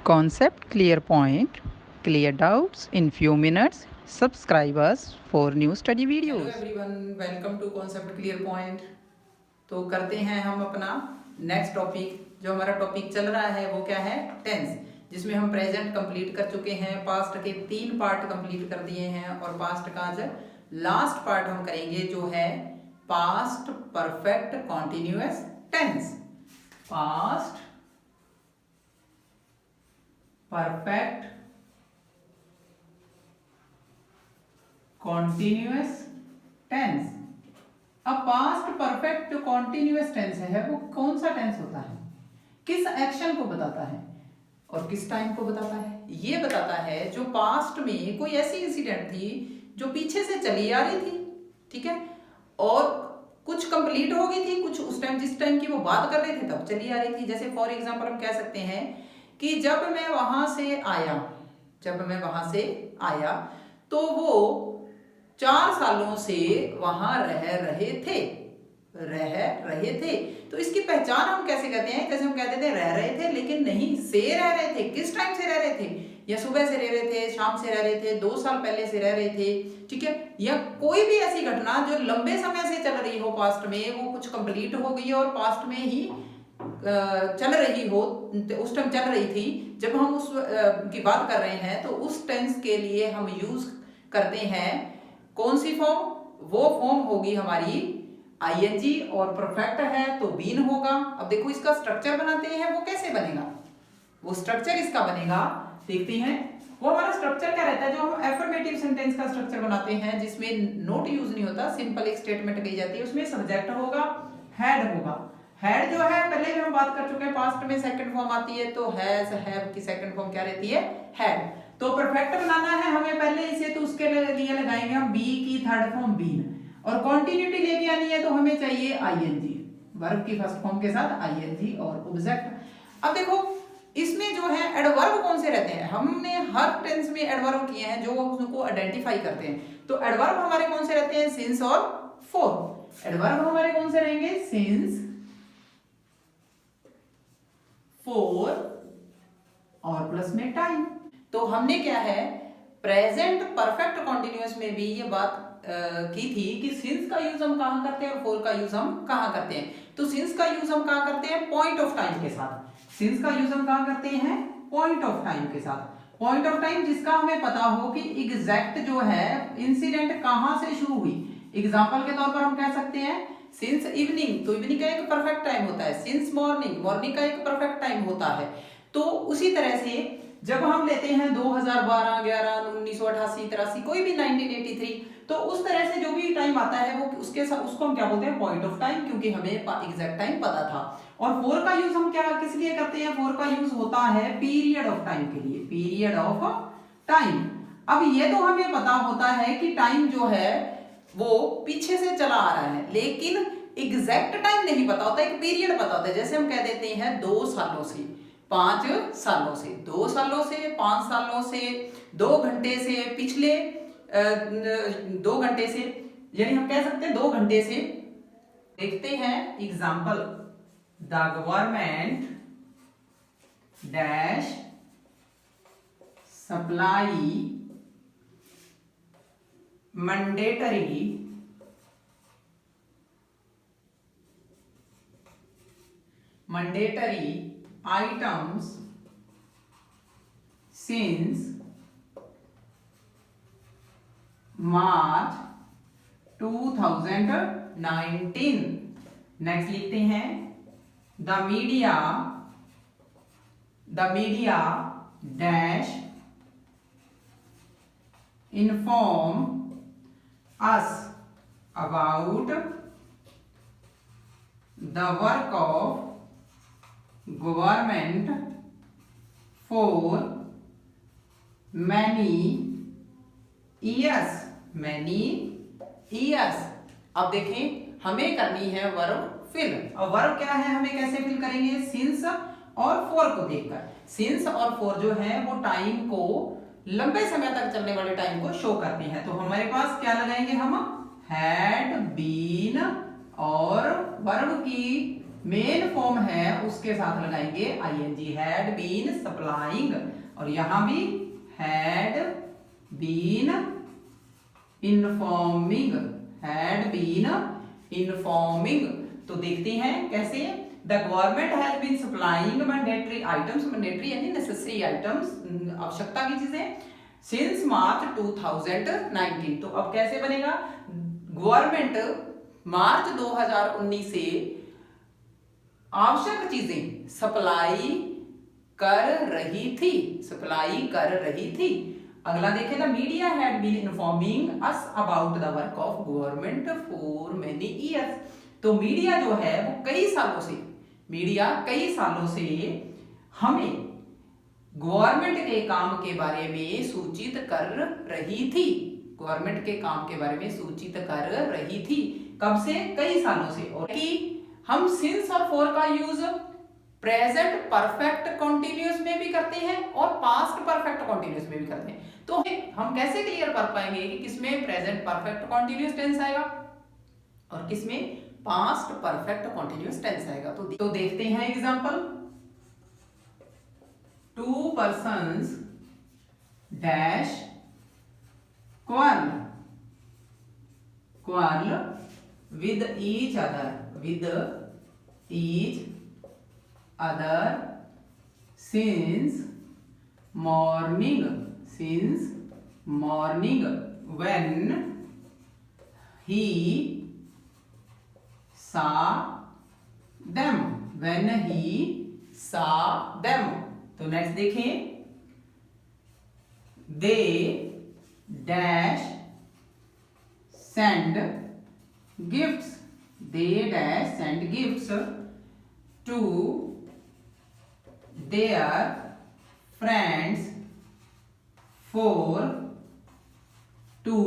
Concept clear point, clear doubts in few minutes. Subscribe us for new study hello videos. Everyone, welcome to concept clear point. तो करते हैं हम अपना next topic. जो हमारा topic चल रहा है वो क्या है? टेंस, जिसमें हम प्रेजेंट कंप्लीट कर चुके हैं, पास्ट के 3 पार्ट कंप्लीट कर दिए हैं और पास्ट का आज लास्ट पार्ट हम करेंगे जो है past perfect continuous tense. Past perfect continuous tense. अब पास्ट परफेक्ट जो कॉन्टिन्यूअस टेंस है वो कौन सा टेंस होता है, किस एक्शन को बताता है और किस टाइम को बताता है? ये बताता है जो पास्ट में कोई ऐसी इंसिडेंट थी जो पीछे से चली आ रही थी, ठीक है, और कुछ कंप्लीट हो गई थी, कुछ उस टाइम जिस टाइम की वो बात कर रहे थे तब चली आ रही थी। जैसे फॉर एग्जांपल हम कह सकते हैं कि जब मैं वहां से आया तो वो 4 सालों से वहां रह रहे थे। तो इसकी पहचान हम कैसे करते हैं? जैसे हम कहते थे रह रहे थे, लेकिन नहीं, से रह रहे थे। किस टाइम से रह रहे थे? या सुबह से रह रहे थे, शाम से रह रहे थे, 2 साल पहले से रह रहे थे, ठीक है, या कोई भी ऐसी घटना जो लंबे समय से चल रही हो, पास्ट में वो कुछ कंप्लीट हो गई और पास्ट में ही चल रही हो, उस टाइम चल रही थी जब हम उस की बात कर रहे हैं, तो उस टेंस के लिए हम यूज करते हैं कौन सी फॉर्म? वो फॉर्म होगी हमारी आईएनजी, और परफेक्ट है तो बीन होगा। अब देखो इसका स्ट्रक्चर बनाते हैं, वो कैसे बनेगा, वो स्ट्रक्चर इसका बनेगा, देखते हैं। वो हमारा स्ट्रक्चर क्या रहता है? जो हम एफर्मेटिव सेंटेंस का स्ट्रक्चर बनाते हैं जिसमें नोट यूज नहीं होता, सिंपल एक स्टेटमेंट कही जाती है, उसमें सब्जेक्ट होगा, हेड होगा। हेड जो है पहले भी हम बात कर चुके हैं, पास्ट में सेकंड फॉर्म आती है तो हैज हैव की सेकंड फॉर्म क्या रहती है? हेड। तो परफेक्ट बनाना है हमें पहले इसे, तो उसके लिए लगाएंगे हम बी की थर्ड फॉर्म बीन, और कॉन्टिन्यूटी लेके आनी है तो हमें चाहिए आईएनजी, वर्ब की फर्स्ट फॉर्म के साथ आईएनजी और ऑब्जेक्ट। अब देखो इसमें जो है एडवर्ब कौन से रहते हैं? हमने हर टेंस में एडवर्ब किए हैं जो उसको आइडेंटिफाई करते हैं। तो एडवर्ब हमारे कौन से रहते हैं? सिंस और फॉर। एडवर्ब हमारे कौन से रहेंगे? सिंस, फॉर और प्लस में टाइम। तो हमने क्या है, प्रेजेंट परफेक्ट कॉन्टिन्यूअस में भी ये बात की थी कि सिंस का यूज हम कहां करते हैं और फॉर का यूज हम कहां करते हैं। तो सिंस का यूज हम कहां करते हैं? पॉइंट ऑफ टाइम के साथ। सिंस का यूज हम कहां करते हैं? पॉइंट ऑफ टाइम के साथ। पॉइंट ऑफ टाइम जिसका हमें पता हो कि एग्जैक्ट जो है इंसिडेंट कहां से शुरू हुई। एग्जाम्पल के तौर पर हम कह सकते हैं सिंस इवनिंग, तो इवनिंग का एक परफेक्ट टाइम होता है। सिंस मॉर्निंग, मॉर्निंग का एक परफेक्ट टाइम होता है। तो उसी तरह से जब हम लेते हैं 2012, 11, 1988, 83, कोई भी 1983, तो उस तरह से जो भी टाइम आता है वो उसके साथ उसको हम क्या बोलते हैं? पॉइंट ऑफ टाइम, क्योंकि हमें एग्जैक्ट टाइम पता था। और फोर का यूज हम क्या किस लिए करते हैं? फोर का यूज होता है पीरियड ऑफ टाइम के लिए, पीरियड ऑफ टाइम। अब ये तो हमें पता होता है कि टाइम जो है वो पीछे से चला आ रहा है, लेकिन एग्जैक्ट टाइम नहीं पता होता, एक पीरियड पता होता है। जैसे हम कह देते हैं 2 सालों से, 5 सालों से, 2 सालों से, 5 सालों से, 2 घंटे से, पिछले 2 घंटे से, यानी हम कह सकते हैं 2 घंटे से। देखते हैं example, the government dash supply mandatory items since March 2019। Next लिखते हैं the media dash inform us about the work of government for many years. अब देखें हमें करनी है वर्ब फिल। और वर्ब क्या है, हमें कैसे फिल करेंगे? सिंस और फॉर को देखकर। सिंस और फॉर जो है वो टाइम को, लंबे समय तक चलने वाले टाइम को शो करते हैं। तो हमारे पास क्या लगाएंगे हम? हैड बीन और वर्ब की मेन फॉर्म है उसके साथ लगाएंगे आईएनजी, हैड बीन सप्लाइंग, और यहां भी had been informing, had been informing. तो देखते हैं कैसे। The government has been supplying mandatory items, mandatory यानी नेसेसरी आइटम्स, आवश्यकता की चीजें, सिंस मार्च 2019। तो अब कैसे बनेगा, गवर्नमेंट मार्च 2019 से आवश्यक चीजें सप्लाई कर रही थी, सप्लाई कर रही थी। अगला देखें, the media had been informing us about the work of government for many years. तो मीडिया जो है वो कई सालों से, मीडिया कई सालों से हमें गवर्नमेंट के काम के बारे में सूचित कर रही थी, गवर्नमेंट के काम के बारे में सूचित कर रही थी। कब से, कई सालों से। और कि हम सिंस और फॉर का यूज प्रेजेंट परफेक्ट कॉन्टिन्यूअस में भी करते हैं और पास्ट परफेक्ट कॉन्टिन्यूअस में भी करते हैं। तो हम कैसे क्लियर कर पाएंगे कि किसमें प्रेजेंट परफेक्ट कॉन्टिन्यूअस टेंस आएगा और किसमें पास्ट परफेक्ट कॉन्टिन्यूअस टेंस आएगा। तो देखते हैं example. To persons dash quarrel, quarrel with each other, with each other since morning, since morning, when he saw them, when he saw them। तो next देखें, they dash send gifts, they dash send gifts to their friends for 2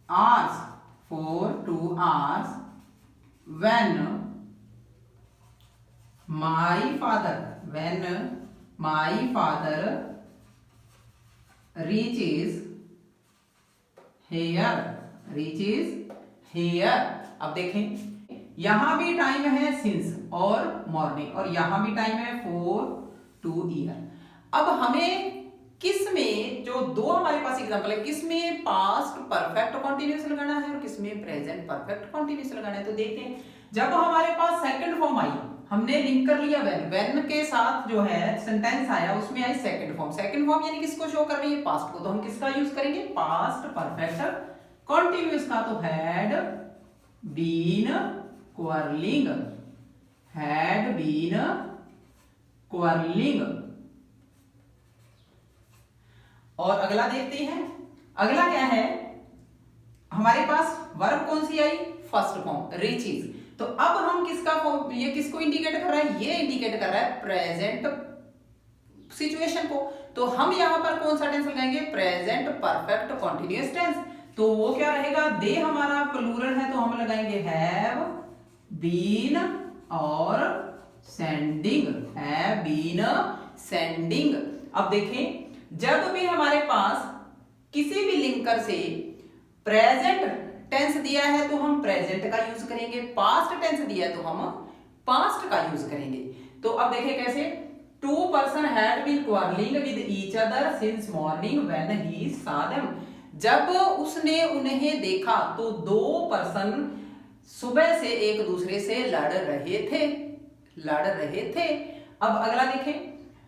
hours, for 2 hours, when my father, when my father reaches here, reaches here। अब देखें, यहां भी time है since और morning, और यहां भी टाइम है फॉर 2 ईयर। अब हमें किस में, जो दो हमारे पास एग्जांपल है, किस में पास्ट परफेक्ट कॉन्टिन्यूअस लगाना है और किस में प्रेजेंट परफेक्ट कॉन्टिन्यूअस लगाना है। तो देखते हैं, जब हमारे पास सेकंड फॉर्म आई, हमने लिंक कर लिया व्हेन के साथ जो है सेंटेंस आया उसमें आई सेकंड फॉर्म। सेकंड फॉर्म यानी किसको शो कर रही है, पास्ट को। तो हम किसका यूज करेंगे, पास्ट परफेक्ट कॉन्टिन्यूअस का। तो had been quarrelling, had been quarrelling. और अगला देखते हैं, अगला क्या है, हमारे पास वर्ब कौन सी आई, फर्स्ट फॉर्म रीचेस। तो अब हम किसका फॉर्म, ये किसको इंडिकेट कर रहा है, ये इंडिकेट कर रहा है प्रेजेंट सिचुएशन को। तो हम यहां पर कौन सा टेंस लगाएंगे, प्रेजेंट परफेक्ट कॉन्टिन्यूअस टेंस। तो वो क्या रहेगा, दे हमारा प्लूरल है तो हम लगाएंगे हैव बीन और सेंडिंग, हैव बीन सेंडिंग। अब देखें, जब भी हमारे पास किसी भी लिंकर से प्रेजेंट टेंस दिया है तो हम प्रेजेंट का यूज करेंगे, पास्ट टेंस दिया है तो हम पास्ट का यूज करेंगे। तो अब देखिए कैसे, two person had been quarrelling with each other since morning when he saw them. जब उसने उन्हें देखा तो दो पर्सन सुबह से एक दूसरे से लड़ रहे थे, लड़ रहे थे। अब अगला देखें,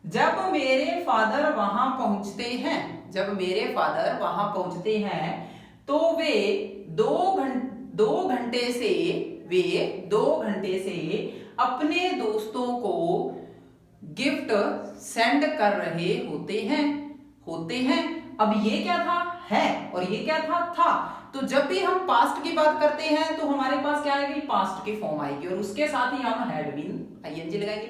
जब मेरे फादर वहां पहुंचते हैं, जब मेरे फादर वहां पहुंचते हैं तो वे दो घंटे से अपने दोस्तों को गिफ्ट सेंड कर रहे होते हैं। अब ये क्या था, है, और ये क्या था। तो जब भी हम पास्ट की बात करते हैं तो हमारे पास क्या आएगी, पास्ट की फॉर्म आएगी और उसके साथ ही हम हैड बीन आईएनजी लगाएंगे।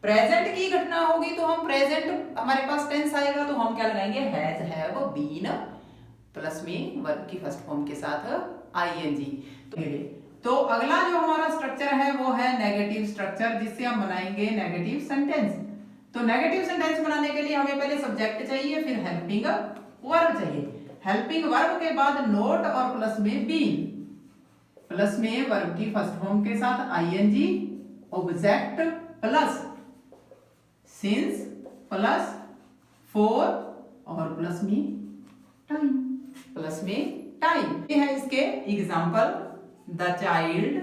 प्रेजेंट की घटना होगी तो हम प्रेजेंट, हमारे पास टेंस आएगा तो हम क्या लगाएंगे, हैज हैव बीन प्लस में वर्ब की फर्स्ट फॉर्म के साथ आईएनजी। तो अगला जो हमारा स्ट्रक्चर है वो है नेगेटिव स्ट्रक्चर, जिससे हम बनाएंगे नेगेटिव सेंटेंस। तो नेगेटिव सेंटेंस बनाने के लिए हमें पहले सब्जेक्ट चाहिए, फिर हेल्पिंग वर्ब चाहिए। हेल्पिंग वर्ब के बाद नोट और प्लस में बीन, प्लस में वर्ब की फर्स्ट फॉर्म के साथ ING, object plus since plus for और प्लस में टाइम, प्लस में टाइम। ये है इसके example, the child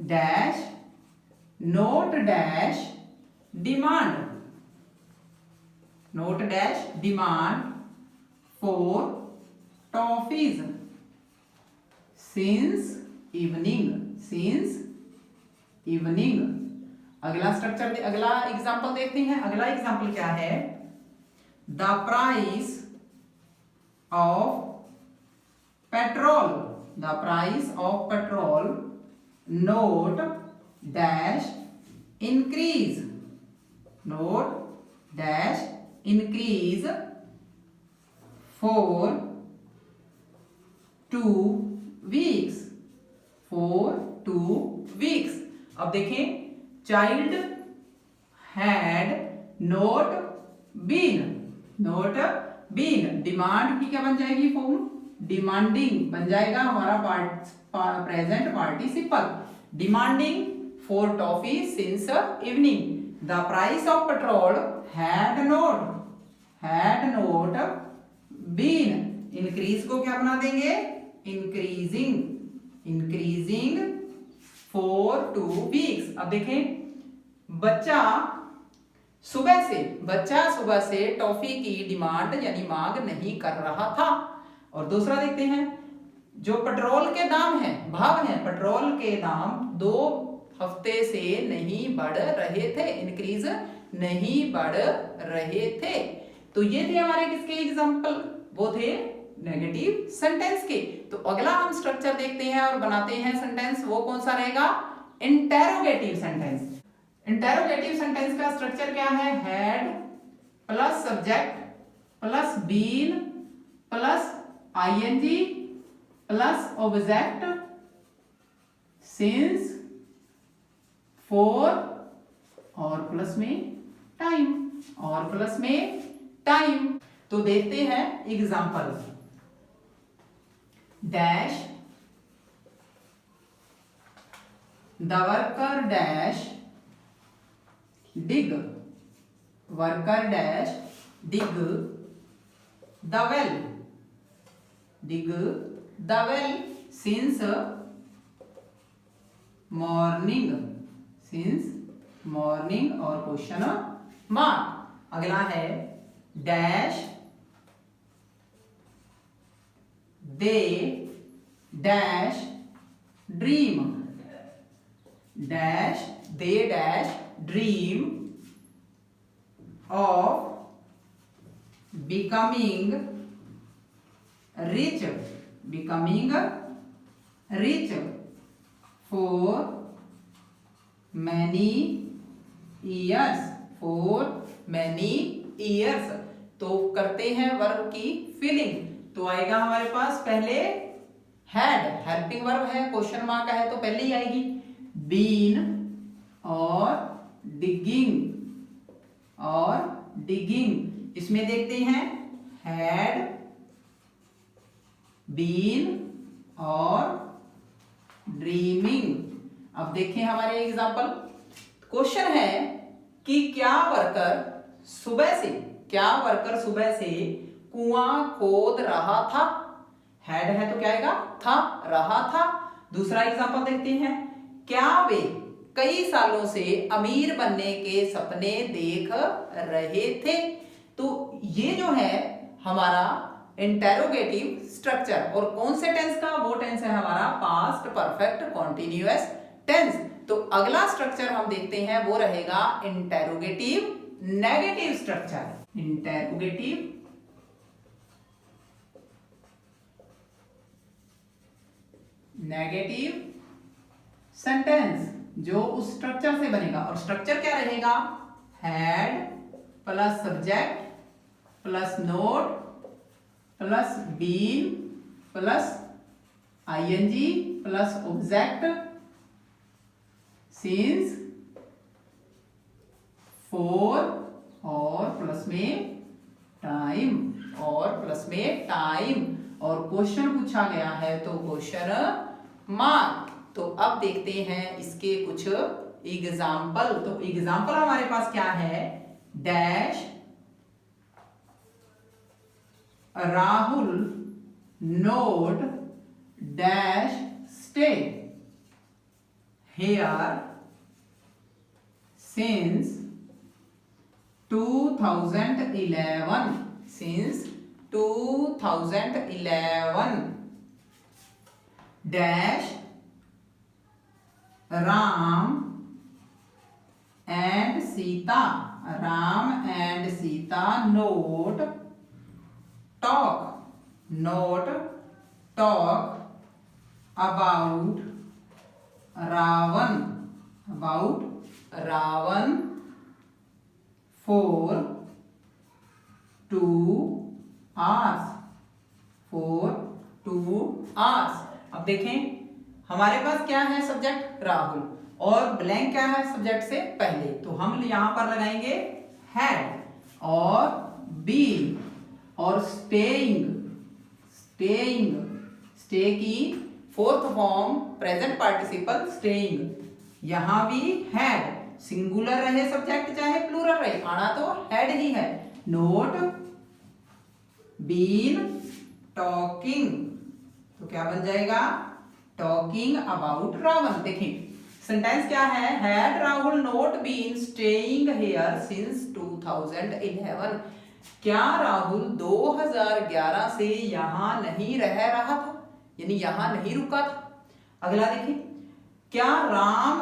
dash not dash demand, not dash demand for toffees since evening, since evening. अगला स्ट्रक्चर, अगला एग्जांपल देखते हैं। अगला एग्जांपल क्या है, the price of petrol, the price of petrol not dash increase, not dash increase for 2 weeks, for 2 weeks. अब देखें, child had not been, not been, demand की क्या बन जाएगी फॉर्म, डिमांडिंग बन जाएगा हमारा present participle, demanding for toffee since evening. The price of petrol had not been, increase को क्या बना देंगे, इंक्रीजिंग, इंक्रीजिंग फॉर 2 वीक्स। अब देखें, बच्चा सुबह से टॉफी की डिमांड यानी मांग नहीं कर रहा था। और दूसरा देखते हैं, जो पेट्रोल के दाम है, भाव है, पेट्रोल के दाम 2 हफ्ते से नहीं बढ़ रहे थे, इंक्रीज नहीं बढ़ रहे थे। तो ये थे हमारे किसके एग्जांपल, वो थे नेगेटिव सेंटेंस के। तो अगला हम स्ट्रक्चर देखते हैं और बनाते हैं सेंटेंस, वो कौन सा रहेगा, इंटेरोगेटिव सेंटेंस। इंटेरोगेटिव सेंटेंस का स्ट्रक्चर क्या है, had plus subject plus been plus ING plus object since for और प्लस में टाइम, और प्लस में टाइम। तो देखते हैं example, dash the worker dash dig, worker dash dig the well, dig the well since morning, since morning और question mark. अगला है dash they dash dream, dash they dash dream of becoming rich, becoming rich for many years, for many years. तो करते हैं verb की filling. तो आएगा हमारे पास पहले हैड, हेल्पिंग वर्ब है, क्वेश्चन मार्क है तो पहले ही आएगी, बीन और डिगिंग, और डिगिंग। इसमें देखते हैं हैड बीन और ड्रीमिंग। अब देखें हमारे एग्जांपल, क्वेश्चन है कि क्या वर्कर सुबह से कुआं खोद रहा था, हैड है तो क्या आएगा, था, रहा था। दूसरा एग्जांपल देखते हैं, क्या वे कई सालों से अमीर बनने के सपने देख रहे थे। तो ये जो है हमारा इंटेरोगेटिव स्ट्रक्चर, और कौन से टेंस का, वो टेंस है हमारा पास्ट परफेक्ट कॉन्टिन्यूअस टेंस। तो अगला स्ट्रक्चर हम देखते हैं वो रहेगा interrogative negative structure, interrogative negative sentence, जो उस स्ट्रक्चर से बनेगा। और स्ट्रक्चर क्या रहेगा, had plus subject plus not plus been plus ING plus object since for और प्लस में टाइम, और प्लस में टाइम। और क्वेश्चन पूछा गया है तो क्वेश्चन मार्क। तो अब देखते हैं इसके कुछ एग्जाम्पल। तो एग्जाम्पल हमारे पास क्या है, dash Rahul note dash stay here since 2011 dash Ram and Sita note talk about Ravan for 2 hours अब देखें हमारे पास क्या है, सब्जेक्ट राहुल और ब्लैंक क्या है सब्जेक्ट से पहले, तो हम यहां पर लगाएंगे हैड और बीन और स्टे की fourth form present participle staying, यहां भी हैड, सिंगुलर रहे सब्जेक्ट चाहे प्लूरल रहे, आना तो हैड ही है। नोट बीन टॉकिंग, तो क्या बन जाएगा, टॉकिंग अबाउट रावण। देखिए सेंटेंस क्या है, had Rahul not been staying here since 2011, क्या राहुल 2011 से यहां नहीं रह रहा था, यानी यहां नहीं रुका था। अगला देखिए, क्या राम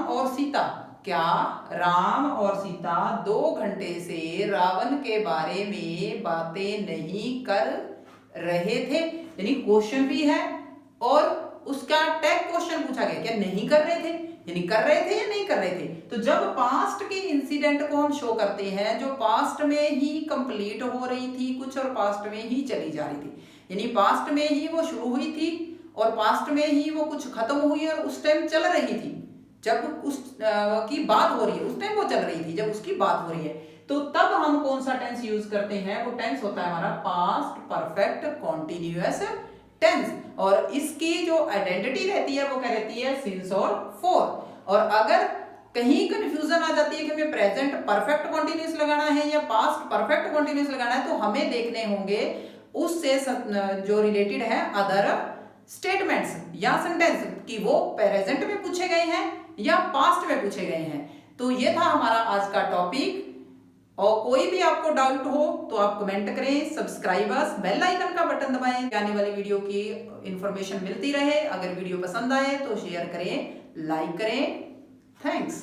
और सीता 2 घंटे से रावण के बारे में बातें नहीं कर रहे थे, यानी क्वेश्चन भी है और उसका टैग क्वेश्चन पूछा गया, क्या नहीं कर रहे थे, यानी कर रहे थे या नहीं कर रहे थे। तो जब पास्ट के इंसिडेंट को हम शो करते हैं जो पास्ट में ही कंप्लीट हो रही थी कुछ और पास्ट में ही चली जा रही थी, यानी पास्ट में ही वो शुरू हुई थी और पास्ट में ही वो कुछ खत्म हुई और उस टाइम चल रही थी, जब उस की बात हो रही है उस टाइम वो चल रही थी, जब उसकी बात हो रही है, तो तब हम कौन सा टेंस यूज करते हैं, वो टेंस होता है हमारा पास्ट परफेक्ट कॉन्टिन्यूअस टेंस, और इसकी जो आइडेंटिटी रहती है वो क्या रहती है, सिंस और फॉर। और अगर कहीं कंफ्यूजन आ जाती है कि हमें प्रेजेंट परफेक्ट कॉन्टिन्यूअस लगाना है या पास्ट परफेक्ट कॉन्टिन्यूअस लगाना है, तो हमें देखने होंगे उससे जो रिलेटेड है अदर स्टेटमेंट्स या सेंटेंस कि वो प्रेजेंट में पूछे गए हैं या पास्ट में पूछे गए हैं। तो ये था हमारा आज का टॉपिक, और कोई भी आपको डाउट हो तो आप कमेंट करें, सब्सक्राइबर्स बेल आइकन का बटन दबाएं, आने वाली वीडियो की इंफॉर्मेशन मिलती रहे। अगर वीडियो पसंद आए तो शेयर करें, लाइक करें। थैंक्स।